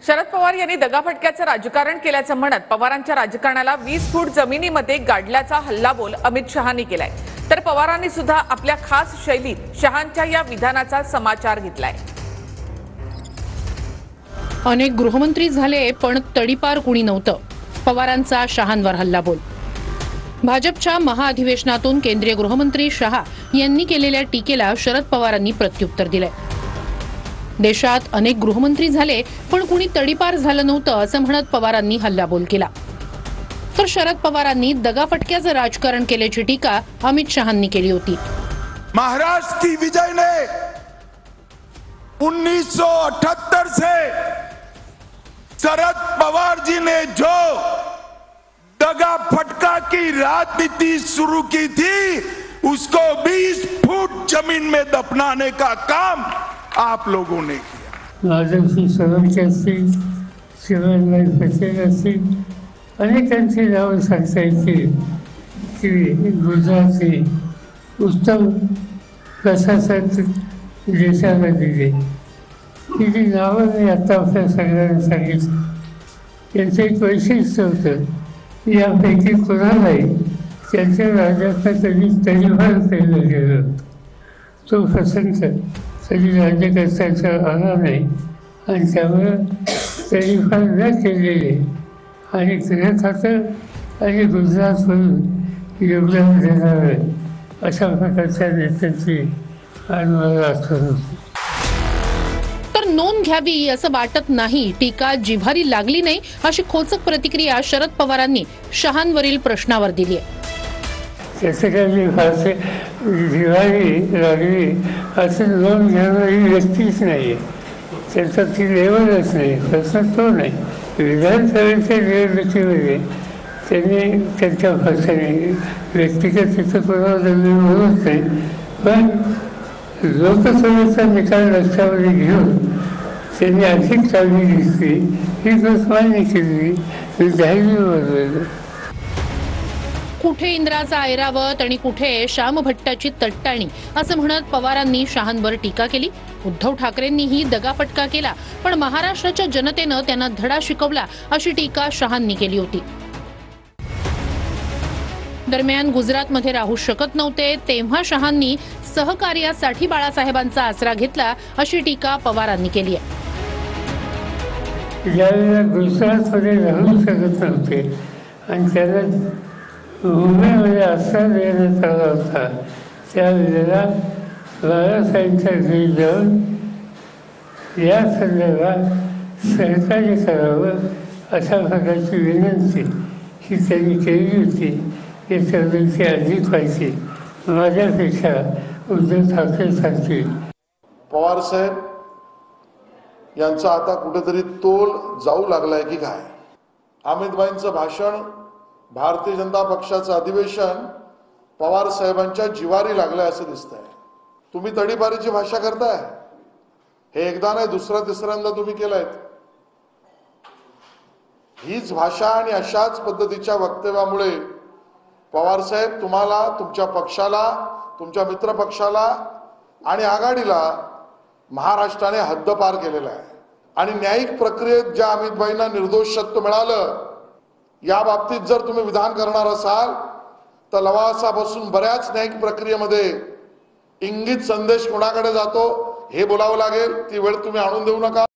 शरद पवार यांनी दगाफटक्याचं राजकारण केल्याचं म्हणत पवारांच्या राजकारणाला 20 फूट जमिनीमध्ये गाडल्याचा हल्लाबोल अमित शहांनी केलाय। तर पवारांनी सुद्धा आपल्या खास शैलीत शहांच्या या विधानाचा समाचार घेतलाय। अनेक गृहमंत्री झाले पण तडीपार कुणी नव्हतं, पवारांचा शहांवर हल्लाबोल। भाजपच्या महाअधिवेशनातून केंद्रीय गृहमंत्री शहा यांनी केलेल्या टीकेला शरद पवारांनी प्रत्युत्तर दिलंय। देशात अनेक गृहमंत्री झाले पण कुणी तडीपार झालं नव्हतं असं म्हणत पवारांनी हल्लाबोल केला। तर शरद पवारांनी दगाफटक्याचं राजकारण केल्याची टीका अमित शहांनी केली होती। महाराष्ट्र की विजय ने 1978 से शरद पवार जी ने जो दगा फटका की राजनीति शुरू की थी उसको 20 फुट जमीन में दफनाने का काम आप लोगों ने किया। राजर्षी सरळके असतील, शिवराजबाई पटेल असतील, अनेकांची नावं सांगता येतील की गुजरातची उत्तम प्रशासन देशाला दिले। ही जी नावं मी आता आपल्या सगळ्यांना सांगितलं त्यांचं एक वैशिष्ट्य होतं, यापैकी कोणालाही त्यांच्या राज्यात कधी तडीपार केलं गेलं तो प्रसंग कधी राज्यकर्त्याचा आला नाही आणि त्यामुळे तडीपार न केलेले आणि करत हातं आणि गुजरातवरून योगदान देणारे अशा प्रकारच्या नेत्यांची आज मला आठवण होती। तर नोंद घ्यावी असं वाटत नाही, टीका जिव्हारी लागली नाही अशी खोचक प्रतिक्रिया शरद पवारांनी शहांवरील प्रश्नावर दिली आहे। त्याचं काही फारसे जिव्हारी लागली असं नोंद घेणारी व्यक्तीच नाही आहे, त्याचा ती लेवलच नाही, प्रश्न तो नाही। विधानसभेच्या निवडणुकीमध्ये त्यांनी त्यांच्या भाषेने व्यक्तिगत तिथं कोणाला जमीन म्हणत नाही, पण लोकसभेचा निकाल लक्षामध्ये घेऊन त्यांनी अधिक चांगली दिसली ही गोष्ट मान्य केली, मी धैर्य बनवलं। कुठे इंद्राचा ऐरावत आणि कुठे श्याम भट्टाची तट्टाणी असं म्हणत पवारांनी शहांवर टीका केली। उद्धव ठाकरेंनीही दगाफटका केला पण महाराष्ट्राच्या जनतेनं त्यांना धडा शिकवला अशी टीका शहांनी केली होती। दरम्यान गुजरातमध्ये राहू शकत नव्हते तेव्हा शहांनी सहकार्यासाठी बाळासाहेबांचा आसरा घेतला अशी टीका पवारांनी केली आहे। ज्यावेळेला गुजरातमध्ये राहू शकत नव्हते आणि त्याला मुंबईमध्ये आसरा देण्यात आला होता त्यावेळेला बाळासाहेबांच्या घरी जाऊन या संदर्भात सहकार्य करावं अशा प्रकारची विनंती ही त्यांनी केली होती। याच्याबद्दलची अधिक माहिती माझ्यापेक्षा उद्धव ठाकरे सांगतील। पवार साहेब यांचा आता कुठेतरी तोल जाऊ लागलाय की काय? अमितभाईंचं भाषण, भारतीय जनता पक्षाचं अधिवेशन पवार साहेबांच्या जिवारी लागलंय असं दिसतंय। तुम्ही तडीपारीची भाषा करताय, हे एकदा नाही दुसरा तिसऱ्यांदा तुम्ही केलायत। हीच भाषा आणि अशाच पद्धतीच्या वक्तव्यामुळे पवार साहेब तुम्हाला, तुमच्या पक्षाला, तुमच्या मित्र पक्षाला आणि आघाडीला महाराष्ट्राने हद्दपार केलेला आहे। आणि न्यायिक प्रक्रियेत ज्या अमितभाईंना निर्दोषत्व मिळालं या बाबतीत जर तुम्ही विधान करणार असाल तर लवासापासून बऱ्याच न्यायिक प्रक्रियेमध्ये इंगित संदेश कोणाकडे जातो हे बोलावं लागेल, ती वेळ तुम्ही आणून देऊ नका।